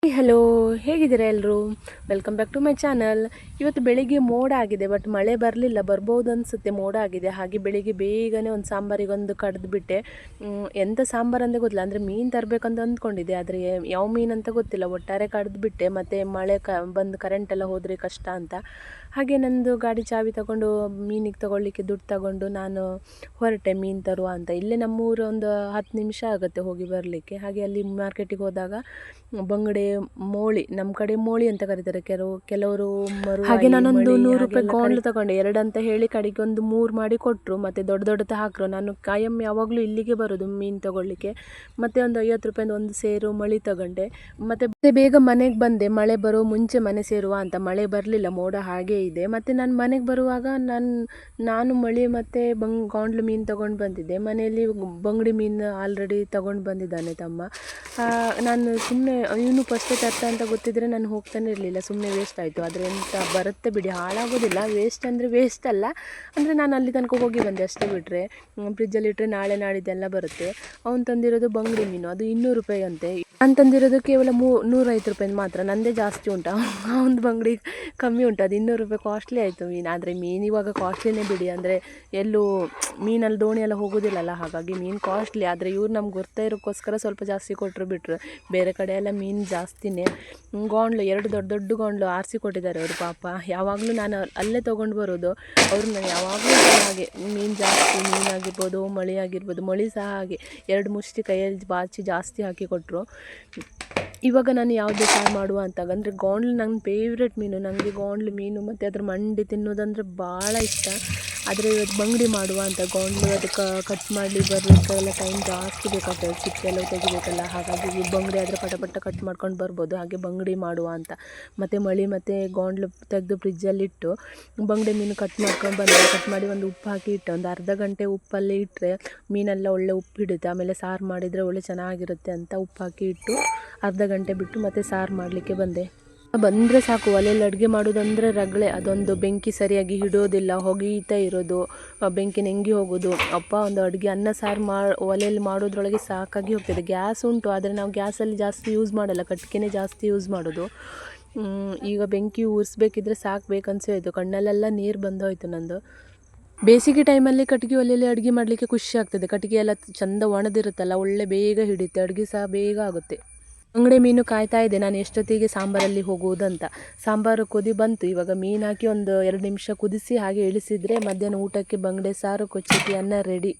Hello, ಹೇಗಿದ್ದೀರಾ ಎಲ್ಲರೂ? Welcome back to my channel. ಇವತ್ತು ಬೆಳಿಗ್ಗೆ ಮೋಡ ಆಗಿದೆ, ಬಟ್ ಮಳೆ ಬರಲಿಲ್ಲ. ಬರ್ಬೋದು ಅನಿಸುತ್ತೆ, ಮೋಡ ಆಗಿದೆ. ಹಾಗೆ ಬೆಳಿಗ್ಗೆ ಬೇಗನೆ ಒಂದು ಸಾಂಬಾರಿಗೊಂದು ಕಡ್ದುಬಿಟ್ಟೆ. ಎಂಥ ಸಾಂಬಾರು ಅಂತ ಗೊತ್ತಿಲ್ಲ, ಅಂದರೆ ಮೀನು ತರಬೇಕಂತ ಅಂದ್ಕೊಂಡಿದ್ದೆ, ಆದರೆ ಯಾವ ಮೀನು ಅಂತ ಗೊತ್ತಿಲ್ಲ. ಒಟ್ಟಾರೆ ಕಡ್ದುಬಿಟ್ಟೆ. ಮತ್ತು ಮಳೆ ಬಂದು ಕರೆಂಟೆಲ್ಲ ಹೋದರೆ ಕಷ್ಟ ಅಂತ. ಹಾಗೆ ನಂದು ಗಾಡಿ ಚಾವಿ ತಗೊಂಡು ಮೀನಿಗೆ ತಗೊಳ್ಳಿಕ್ಕೆ ದುಡ್ಡು ತಗೊಂಡು ನಾನು ಹೊರಟೆ ಮೀನು ತರುವ ಅಂತ. ಇಲ್ಲೇ ನಮ್ಮೂರು ಒಂದು 10 ನಿಮಿಷ ಆಗುತ್ತೆ ಹೋಗಿ ಬರಲಿಕ್ಕೆ. ಹಾಗೆ ಅಲ್ಲಿ ಮಾರ್ಕೆಟಿಗೆ ಹೋದಾಗ ಬಂಗಡೆ, ಮೋಳಿ, ನಮ್ಮ ಕಡೆ ಮೋಳಿ ಅಂತ ಕರೀತಾರೆ, ಕೆಲವರು ಮರು. ಹಾಗೆ ನಾನೊಂದು 100 ರೂಪಾಯಿ ಗೋಂಡ್ಲು ತಗೊಂಡೆ. 2 ಅಂತ ಹೇಳಿ ಕಡೆಗೆ ಒಂದು 3 ಮಾಡಿ ಕೊಟ್ಟರು. ಮತ್ತು ದೊಡ್ಡ ಹಾಕರು. ನಾನು ಕಾಯಂ ಯಾವಾಗಲೂ ಇಲ್ಲಿಗೆ ಬರೋದು ಮೀನು ತಗೊಳ್ಳಿಕ್ಕೆ. ಮತ್ತು ಒಂದು 50 ರೂಪಾಯಿಂದ ಒಂದು ಸೇರು ಮಳಿ ತಗೊಂಡೆ. ಮತ್ತು ಬೇಗ ಮನೆಗೆ ಬಂದೆ, ಮಳೆ ಬರೋ ಮುಂಚೆ ಮನೆ ಸೇರುವ ಅಂತ. ಮಳೆ ಬರಲಿಲ್ಲ, ಮೋಡ ಹಾಗೇ ಇದೆ. ಮತ್ತು ನಾನು ಮನೆಗೆ ಬರುವಾಗ ನಾನು ಮಳಿ ಮತ್ತು ಗೋಂಡ್ಲು ಮೀನು ತೊಗೊಂಡು ಬಂದಿದ್ದೆ. ಮನೆಯಲ್ಲಿ ಬಂಗಡಿ ಮೀನು ಆಲ್ರೆಡಿ ತೊಗೊಂಡು ಬಂದಿದ್ದಾನೆ ತಮ್ಮ. ನಾನು ಸುಮ್ಮನೆ ಇವನು ಫಸ್ಟೇ ತರ್ತ ಅಂತ ಗೊತ್ತಿದ್ದರೆ ನಾನು ಹೋಗ್ತಾನೆ ಇರಲಿಲ್ಲ, ಸುಮ್ಮನೆ ವೇಸ್ಟ್ ಆಯಿತು. ಆದರೆ ಎಂತ ಬರುತ್ತೆ ಬಿಡಿ, ಹಾಳಾಗೋದಿಲ್ಲ. ವೇಸ್ಟ್ ಅಂದರೆ ವೇಸ್ಟ್ ಅಲ್ಲ, ಅಂದರೆ ನಾನು ಅಲ್ಲಿ ತನಕ ಹೋಗಿ ಬಂದೆ ಅಷ್ಟೇ. ಬಿಟ್ಟರೆ ಫ್ರಿಜ್ಜಲ್ಲಿಟ್ಟರೆ ನಾಳೆ ನಾಡಿದ್ದೆಲ್ಲ ಬರುತ್ತೆ. ಅವ್ನು ತಂದಿರೋದು ಬಂಗಡಿ ಮೀನು, ಅದು 200 ರೂಪಾಯಿ ಅಂತೆ. ನಾನು ತಂದಿರೋದು ಕೇವಲ 150 ರೂಪಾಯಿಂದ ಮಾತ್ರ. ನನ್ನದೇ ಜಾಸ್ತಿ ಉಂಟು, ಒಂದು ಬಂಗಡಿ ಕಮ್ಮಿ ಉಂಟು. ಅದು 200 ರೂಪಾಯಿ ಕಾಸ್ಟ್ಲಿ ಆಯಿತು ಮೀನು. ಆದರೆ ಮೀನು ಇವಾಗ ಕಾಸ್ಟ್ಲಿನೇ ಬಿಡಿ, ಅಂದರೆ ಎಲ್ಲೂ ಮೀನಲ್ಲಿ ದೋಣಿ ಎಲ್ಲ ಹೋಗೋದಿಲ್ಲಲ್ಲ, ಹಾಗಾಗಿ ಮೀನು ಕಾಸ್ಟ್ಲಿ. ಆದರೆ ಇವ್ರು ನಮ್ಗೆ ಗೊತ್ತಾ ಇರೋಕ್ಕೋಸ್ಕರ ಸ್ವಲ್ಪ ಜಾಸ್ತಿ ಕೊಟ್ಟರು ಬಿಟ್ಟರು. ಬೇರೆ ಕಡೆ ಎಲ್ಲ ಮೀನು ಜಾಸ್ತಿನೇ. ಗೋಂಡ್ಲು 2 ದೊಡ್ಡ ಗೋಂಡ್ಲು ಆರಿಸಿ ಕೊಟ್ಟಿದ್ದಾರೆ ಅವರು ಪಾಪ. ಯಾವಾಗಲೂ ನಾನು ಅಲ್ಲೇ ತೊಗೊಂಡು ಬರೋದು. ಅವ್ರನ್ನ ಯಾವಾಗಲೂ ಹಾಗೆ ಮೀನು ಜಾಸ್ತಿ, ಮೀನಾಗಿರ್ಬೋದು, ಮಳಿ ಆಗಿರ್ಬೋದು. ಮಳಿ ಸಹ ಹಾಗೆ 2 ಮುಷ್ಟಿ ಕೈಯಲ್ಲಿ ಬಾಚಿ ಜಾಸ್ತಿ ಹಾಕಿ ಕೊಟ್ಟರು. ಇವಾಗ ನಾನು ಯಾವುದು ಸಾರು ಮಾಡುವ ಅಂತ ಅಂದರೆ ಗೋಂಡ್ಲು ನನ್ನ ಫೇವ್ರೆಟ್ ಮೀನು. ನನಗೆ ಗೋಂಡ್ಲು ಮೀನು ಮತ್ತು ಅದ್ರ ಮಂಡಿ ತಿನ್ನೋದಂದರೆ ಭಾಳ ಇಷ್ಟ. ಆದರೆ ಇವತ್ತು ಬಂಗಡಿ ಮಾಡುವ ಅಂತ. ಗೋಂಡ್ಲು ಅದಕ್ಕೆ ಕಟ್ ಮಾಡಿ ಬರಲಿಕ್ಕೆಲ್ಲ ಟೈಮ್ ಜಾಸ್ತಿ ಬೇಕಾಗ್ತದೆ, ಸಿಪ್ಪೆಲ್ಲ ತೆಗಿಬೇಕಲ್ಲ. ಹಾಗಾಗಿ ಬಂಗಡಿ ಆದರೆ ಪಟ ಕಟ್ ಮಾಡ್ಕೊಂಡು ಬರ್ಬೋದು. ಹಾಗೆ ಬಂಗಡಿ ಮಾಡುವ ಅಂತ. ಮತ್ತು ಮಳಿ ಮತ್ತು ಗೋಂಡ್ಲು ತೆಗೆದು ಫ್ರಿಜ್ಜಲ್ಲಿಟ್ಟು ಬಂಗಡಿ ಮೀನು ಕಟ್ ಮಾಡ್ಕೊಂಡು ಬಂದೆ. ಕಟ್ ಮಾಡಿ ಒಂದು ಉಪ್ಪು ಹಾಕಿ ಇಟ್ಟೆ. ಒಂದು ಅರ್ಧ ಗಂಟೆ ಉಪ್ಪಲ್ಲಿ ಇಟ್ಟರೆ ಮೀನೆಲ್ಲ ಒಳ್ಳೆ ಉಪ್ಪು ಹಿಡಿಯುತ್ತೆ. ಆಮೇಲೆ ಸಾರು ಮಾಡಿದರೆ ಒಳ್ಳೆ ಚೆನ್ನಾಗಿರುತ್ತೆ ಅಂತ ಉಪ್ಪು ಹಾಕಿ ಇಟ್ಟು ಅರ್ಧ ಗಂಟೆ ಬಿಟ್ಟು ಮತ್ತೆ ಸಾರು ಮಾಡಲಿಕ್ಕೆ ಬಂದರೆ ಸಾಕು. ಒಲೆಯಲ್ಲಿ ಅಡುಗೆ ಮಾಡೋದಂದರೆ ರಗಳೆ. ಅದೊಂದು ಬೆಂಕಿ ಸರಿಯಾಗಿ ಹಿಡಿಯೋದಿಲ್ಲ, ಹೊಗೀತಾ ಇರೋದು, ಬೆಂಕಿ ನೆಂಗಿ ಹೋಗೋದು. ಅಪ್ಪ, ಒಂದು ಅಡುಗೆ ಅನ್ನ ಸಾರು ಒಲೆಯಲ್ಲಿ ಮಾಡೋದ್ರೊಳಗೆ ಸಾಕಾಗಿ ಹೋಗ್ತದೆ. ಗ್ಯಾಸ್ ಉಂಟು, ಆದರೆ ನಾವು ಗ್ಯಾಸಲ್ಲಿ ಜಾಸ್ತಿ ಯೂಸ್ ಮಾಡಲ್ಲ, ಕಟ್ಟಿಗೆನೇ ಜಾಸ್ತಿ ಯೂಸ್ ಮಾಡೋದು. ಈಗ ಬೆಂಕಿ ಉರಿಸ್ಬೇಕಿದ್ರೆ ಸಾಕಬೇಕನ್ಸೋಯ್ತು. ಕಣ್ಣಲ್ಲೆಲ್ಲ ನೀರು ಬಂದೋಯ್ತು ನಂದು. ಬೇಸಿಗೆ ಟೈಮಲ್ಲಿ ಕಟ್ಟಿಗೆ ಒಲೆಯಲ್ಲಿ ಅಡುಗೆ ಮಾಡಲಿಕ್ಕೆ ಖುಷಿ ಆಗ್ತದೆ. ಕಟ್ಟಿಗೆ ಎಲ್ಲ ಚೆಂದ ಒಣದಿರುತ್ತಲ್ಲ, ಒಳ್ಳೆ ಬೇಗ ಹಿಡಿಯುತ್ತೆ, ಅಡುಗೆ ಸಹ ಬೇಗ ಆಗುತ್ತೆ. ಬಂಗಡೆ ಮೀನು ಕಾಯ್ತಾ ಇದೆ ನಾನು ಎಷ್ಟೊತ್ತಿಗೆ ಸಾಂಬಾರಲ್ಲಿ ಹೋಗುವುದಂತ. ಸಾಂಬಾರು ಕುದಿ ಬಂತು. ಇವಾಗ ಮೀನು ಹಾಕಿ ಒಂದು 2 ನಿಮಿಷ ಕುದಿಸಿ ಹಾಗೆ ಇಳಿಸಿದರೆ ಮಧ್ಯಾಹ್ನ ಊಟಕ್ಕೆ ಬಂಗಡೆ ಸಾರು, ಕೊಚ್ಚಿತಿ ಅನ್ನ ರೆಡಿ.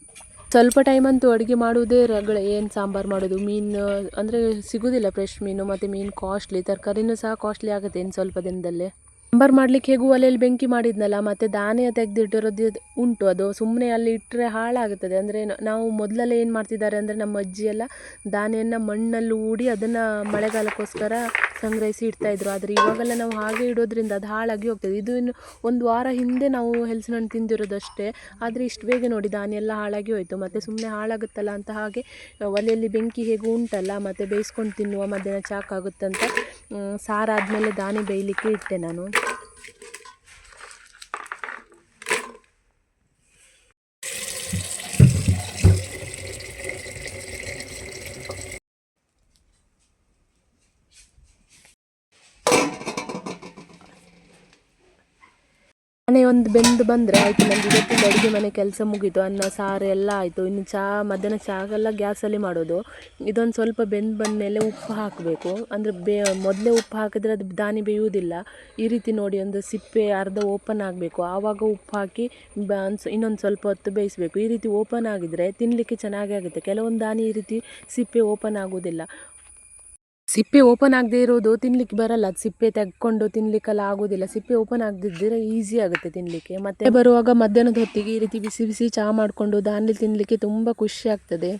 ಸ್ವಲ್ಪ ಟೈಮಂತೂ ಅಡುಗೆ ಮಾಡುವುದೇ ರಗಳೆ. ಏನು ಸಾಂಬಾರು ಮಾಡೋದು? ಮೀನು ಅಂದರೆ ಸಿಗೋದಿಲ್ಲ ಫ್ರೆಶ್ ಮೀನು, ಮತ್ತು ಮೀನು ಕಾಸ್ಟ್ಲಿ. ತರಕಾರಿನೂ ಸಹ ಕಾಸ್ಟ್ಲಿ ಆಗುತ್ತೆ ಇನ್ನು ಸ್ವಲ್ಪ ದಿನದಲ್ಲೇ. ಸಾಂಬಾರು ಮಾಡಲಿಕ್ಕೆ ಹೇಗೂ ಒಲೆಯಲ್ಲಿ ಬೆಂಕಿ ಮಾಡಿದ್ನಲ್ಲ, ಮತ್ತು ಧಾನ್ಯ ತೆಗೆದಿಟ್ಟಿರೋದು ಉಂಟು. ಅದು ಸುಮ್ಮನೆ ಅಲ್ಲಿ ಇಟ್ಟರೆ ಹಾಳಾಗುತ್ತದೆ. ಅಂದರೆ ನಾವು ಮೊದಲೆಲ್ಲ ಏನು ಮಾಡ್ತಿದ್ದಾರೆ ಅಂದರೆ, ನಮ್ಮ ಅಜ್ಜಿ ಎಲ್ಲ ಧಾನ್ಯನ ಮಣ್ಣಲ್ಲಿ ಹೂಡಿ ಅದನ್ನು ಮಳೆಗಾಲಕ್ಕೋಸ್ಕರ ಸಂಗ್ರಹಿಸಿ ಇಡ್ತಾಯಿದ್ರು. ಆದರೆ ಇವಾಗೆಲ್ಲ ನಾವು ಹಾಗೆ ಇಡೋದ್ರಿಂದ ಅದು ಹಾಳಾಗಿ ಹೋಗ್ತದೆ. ಇದು ಇನ್ನು 1 ವಾರ ಹಿಂದೆ ನಾವು ಹಲಸಿನ ಹಣ್ಣು ತಿಂದಿರೋದಷ್ಟೇ, ಆದರೆ ಇಷ್ಟು ಬೇಗ ನೋಡಿ ಧಾನ್ಯ ಎಲ್ಲ ಹಾಳಾಗಿ ಹೋಯಿತು. ಮತ್ತು ಸುಮ್ಮನೆ ಹಾಳಾಗುತ್ತಲ್ಲ ಅಂತ ಹಾಗೆ ಒಲೆಯಲ್ಲಿ ಬೆಂಕಿ ಹೇಗೂ ಉಂಟಲ್ಲ, ಮತ್ತು ಬೇಯಿಸ್ಕೊಂಡು ತಿನ್ನುವ, ಮಧ್ಯಾಹ್ನ ಚಾಕಾಗುತ್ತಂತ ಸಾರಾದಮೇಲೆ ಧಾನ್ಯ ಬೇಯಲಿಕ್ಕೆ ಇಟ್ಟೆ ನಾನು. ಮನೆ ಒಂದು ಬೆಂದು ಬಂದರೆ ಆಯಿತು. ನನಗೆ ಇವತ್ತಿಂದ ಅಡುಗೆ ಮನೆ ಕೆಲಸ ಮುಗೀತು. ಅನ್ನ ಸಾರು ಎಲ್ಲ ಆಯಿತು. ಇನ್ನು ಮಧ್ಯಾಹ್ನ ಚಾಗೆಲ್ಲ ಗ್ಯಾಸಲ್ಲಿ ಮಾಡೋದು. ಇದೊಂದು ಸ್ವಲ್ಪ ಬೆಂದು ಬಂದಮೇಲೆ ಉಪ್ಪು ಹಾಕಬೇಕು. ಅಂದರೆ ಮೊದಲೇ ಉಪ್ಪು ಹಾಕಿದರೆ ಅದು ಧಾನ್ಯ ಬೇಯುವುದಿಲ್ಲ. ಈ ರೀತಿ ನೋಡಿ, ಒಂದು ಸಿಪ್ಪೆ ಅರ್ಧ ಓಪನ್ ಆಗಬೇಕು, ಆವಾಗ ಉಪ್ಪು ಹಾಕಿ ಇನ್ನೊಂದು ಸ್ವಲ್ಪ ಹೊತ್ತು ಬೇಯಿಸಬೇಕು. ಈ ರೀತಿ ಓಪನ್ ಆಗಿದರೆ ತಿನ್ನಲಿಕ್ಕೆ ಚೆನ್ನಾಗಿ ಆಗುತ್ತೆ. ಕೆಲವೊಂದು ಧಾನ್ಯ ಈ ರೀತಿ ಸಿಪ್ಪೆ ಓಪನ್ ಆಗೋದಿಲ್ಲ. ಸಿಪ್ಪೆ ಓಪನ್ ಆಗದೆ ಇರೋದು ತಿನ್ಲಿಕ್ಕೆ ಬರಲ್ಲ. ಅದು ಸಿಪ್ಪೆ ತೆಗ್ಕೊಂಡು ತಿನ್ಲಿಕ್ಕೆಲ್ಲ ಆಗೋದಿಲ್ಲ. ಸಿಪ್ಪೆ ಓಪನ್ ಆಗದಿದ್ದರೆ ಈಸಿ ಆಗುತ್ತೆ ತಿನ್ನಲಿಕ್ಕೆ. ಮತ್ತೆ ಬರುವಾಗ ಮಧ್ಯಾಹ್ನದ ಹೊತ್ತಿಗೆ ಈ ರೀತಿ ಬಿಸಿ ಬಿಸಿ ಚಹಾ ಮಾಡಿಕೊಂಡು ಧಾನ್ಯ ತಿನ್ನಲಿಕ್ಕೆ ತುಂಬ ಖುಷಿ ಆಗ್ತದೆ.